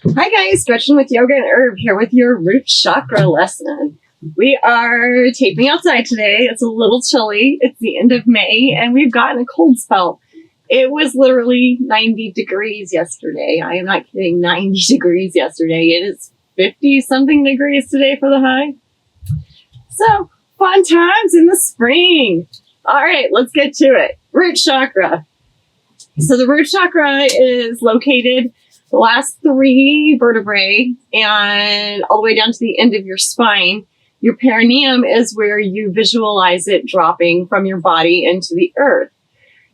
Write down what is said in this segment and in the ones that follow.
Hi guys, Gretchen with Yoga and Herb here with your Root Chakra lesson. We are taping outside today. It's a little chilly. It's the end of May and we've gotten a cold spell. It was literally 90 degrees yesterday. I am not kidding, 90 degrees yesterday. It is 50 something degrees today for the high. So, fun times in the spring. All right, let's get to it. Root Chakra. So the root chakra is located the last 3 vertebrae and all the way down to the end of your spine. Your perineum is where you visualize it dropping from your body into the earth.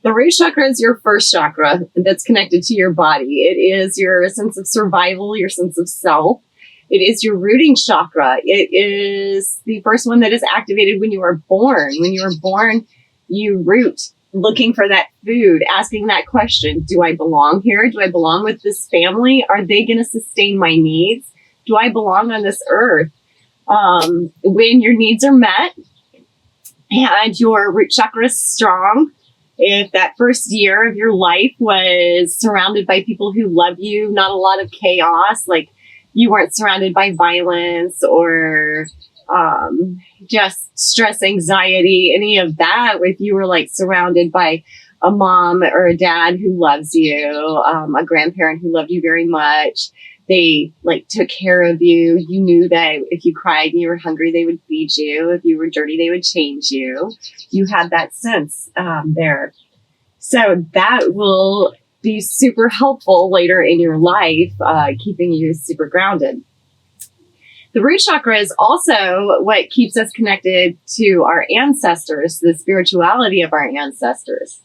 The root chakra is your first chakra that's connected to your body. It is your sense of survival, your sense of self. It is your rooting chakra. It is the first one that is activated when you are born. When you are born, you root, looking for that food, asking that question, do I belong here? Do I belong with this family? Are they going to sustain my needs? Do I belong on this earth? When your needs are met and your root chakra is strong, if that first year of your life was surrounded by people who love you, not a lot of chaos, like you weren't surrounded by violence or just stress, anxiety, any of that, if you were like surrounded by a mom or a dad who loves you, a grandparent who loved you very much, they like took care of you. You knew that if you cried and you were hungry, they would feed you. If you were dirty, they would change you. You had that sense there. So that will be super helpful later in your life, keeping you super grounded. The root chakra is also what keeps us connected to our ancestors, the spirituality of our ancestors.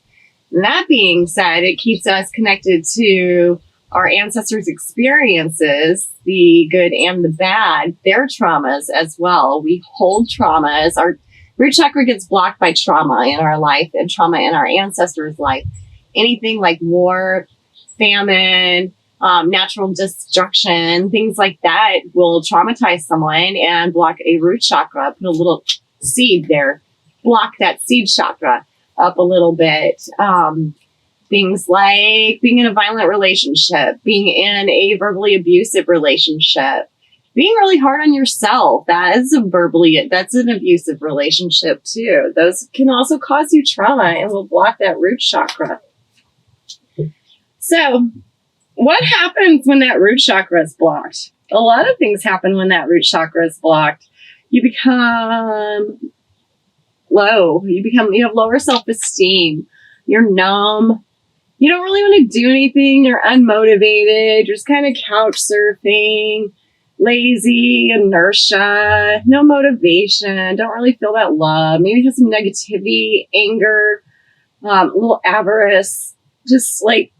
And that being said, it keeps us connected to our ancestors' experiences, the good and the bad, their traumas as well. We hold traumas. Our root chakra gets blocked by trauma in our life and trauma in our ancestors' life. Anything like war, famine, natural destruction, things like that will traumatize someone and block a root chakra. Put a little seed there, block that seed chakra up a little bit. Things like being in a violent relationship, being in a verbally abusive relationship, being really hard on yourself. That's an abusive relationship too. Those can also cause you trauma and will block that root chakra. So, what happens when that root chakra is blocked? A lot of things happen when that root chakra is blocked. You become low. You have lower self-esteem. You're numb. You don't really want to do anything. You're unmotivated. You're just kind of couch surfing, lazy, inertia, no motivation. Don't really feel that love. Maybe you have some negativity, anger, a little avarice, just like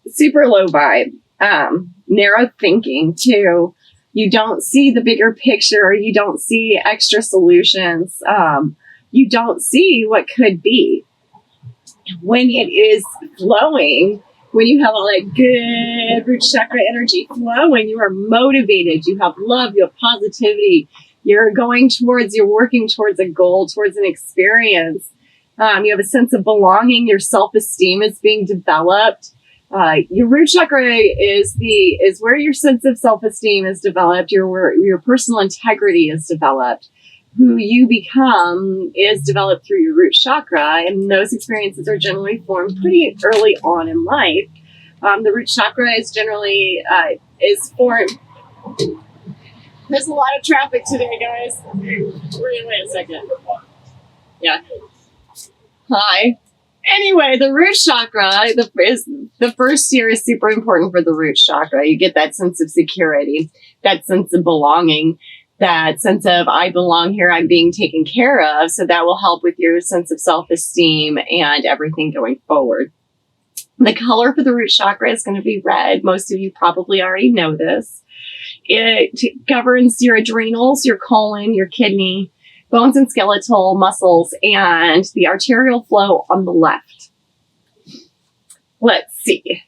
super low vibe, narrow thinking too. You don't see the bigger picture. You don't see extra solutions. You don't see what could be. When it is flowing, when you have all that good root chakra energy flowing, you are motivated. You have love. You have positivity. You're working towards a goal, towards an experience. You have a sense of belonging. Your self-esteem is being developed. Your root chakra is where your sense of self-esteem is developed, your personal integrity is developed. Who you become is developed through your root chakra, and those experiences are generally formed pretty early on in life. The root chakra is generally is formed. There's a lot of traffic today, guys. We're gonna wait a second. Yeah. Hi. Anyway, the root chakra, the first year is super important for the root chakra. You get that sense of security, that sense of belonging, that sense of I belong here, I'm being taken care of. So that will help with your sense of self-esteem and everything going forward. The color for the root chakra is going to be red. Most of you probably already know this. It governs your adrenals, your colon, your kidney, bones and skeletal muscles, and the arterial flow on the left. Let's see.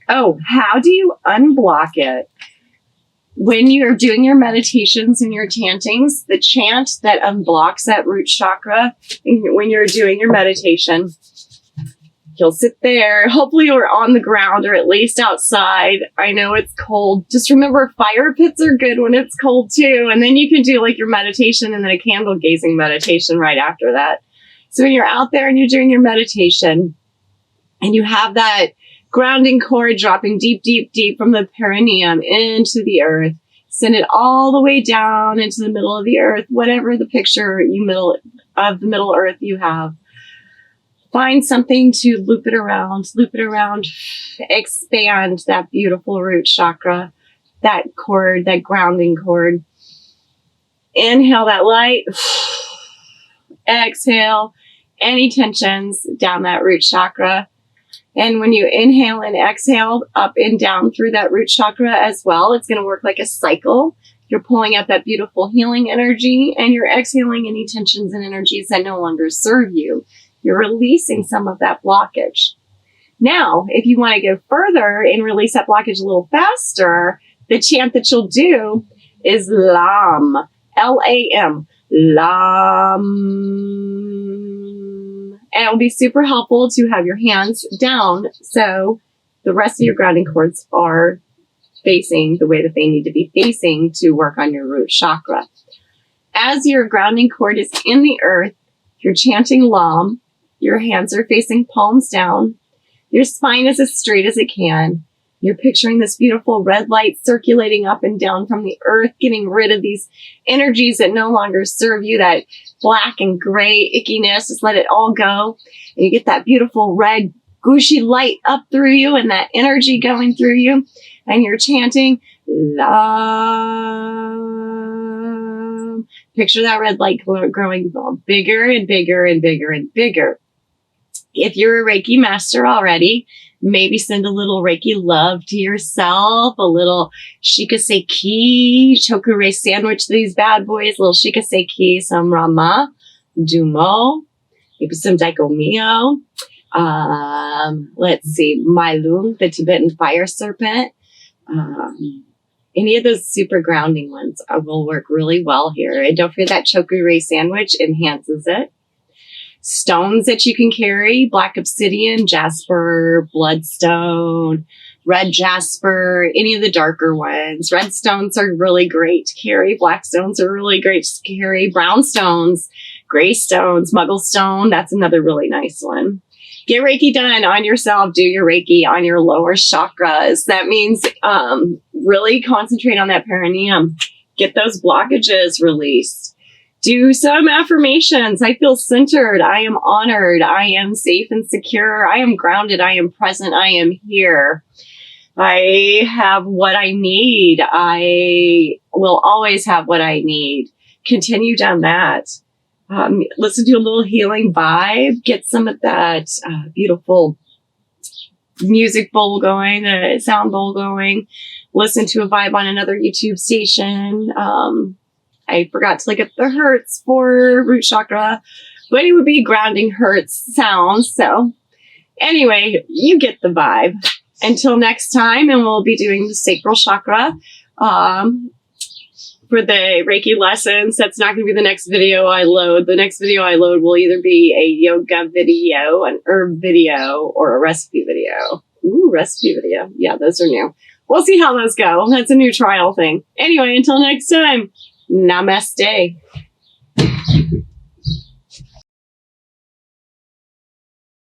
Oh, how do you unblock it? When you're doing your meditations and your chantings, the chant that unblocks that root chakra, when you're doing your meditation, You'll sit there. Hopefully you're on the ground or at least outside. I know it's cold. Just remember, fire pits are good when it's cold too. And then you can do like your meditation and then a candle gazing meditation right after that. So when you're out there and you're doing your meditation and you have that grounding cord dropping deep, deep, deep from the perineum into the earth, send it all the way down into the middle of the earth, whatever the picture middle earth you have. Find something to loop it around, expand that beautiful root chakra, that cord, that grounding cord. Inhale that light. Exhale any tensions down that root chakra. And when you inhale and exhale up and down through that root chakra as well, it's going to work like a cycle. You're pulling out that beautiful healing energy and you're exhaling any tensions and energies that no longer serve you. You're releasing some of that blockage. Now, if you want to go further and release that blockage a little faster, the chant that you'll do is LAM. L-A-M. LAM. And it will be super helpful to have your hands down so the rest of your grounding cords are facing the way that they need to be facing to work on your root chakra. As your grounding cord is in the earth, you're chanting LAM. Your hands are facing palms down. Your spine is as straight as it can. You're picturing this beautiful red light circulating up and down from the earth, getting rid of these energies that no longer serve you, that black and gray ickiness. Just let it all go. And you get that beautiful red gooshy light up through you and that energy going through you. And you're chanting, LAM. Picture that red light growing bigger and bigger and bigger and bigger. If you're a Reiki master already, maybe send a little Reiki love to yourself, a little shikaseki, chokure sandwich these bad boys, little shikaseki, some rama, dumo, maybe some daikomio. Let's see, Mailung, the Tibetan fire serpent. Any of those super grounding ones will work really well here. And don't forget that chokure sandwich enhances it. Stones that you can carry, black obsidian, jasper, bloodstone, red jasper, any of the darker ones. Red stones are really great to carry. Black stones are really great to carry. Brown stones, gray stones, muggle stone, that's another really nice one. Get Reiki done on yourself. Do your Reiki on your lower chakras. That means really concentrate on that perineum. Get those blockages released. Do some affirmations. I feel centered. I am honored. I am safe and secure. I am grounded. I am present. I am here. I have what I need. I will always have what I need. Continue down that. Listen to a little healing vibe. Get some of that beautiful music bowl going, the sound bowl going. Listen to a vibe on another YouTube station. I forgot to look at the hertz for root chakra, but it would be grounding hertz sounds. So anyway, you get the vibe. Until next time, and we'll be doing the sacral chakra for the Reiki lessons. That's not going to be the next video I load. The next video I load will either be a yoga video, an herb video, or a recipe video. Ooh, recipe video. Yeah, those are new. We'll see how those go. That's a new trial thing. Anyway, until next time. Namaste.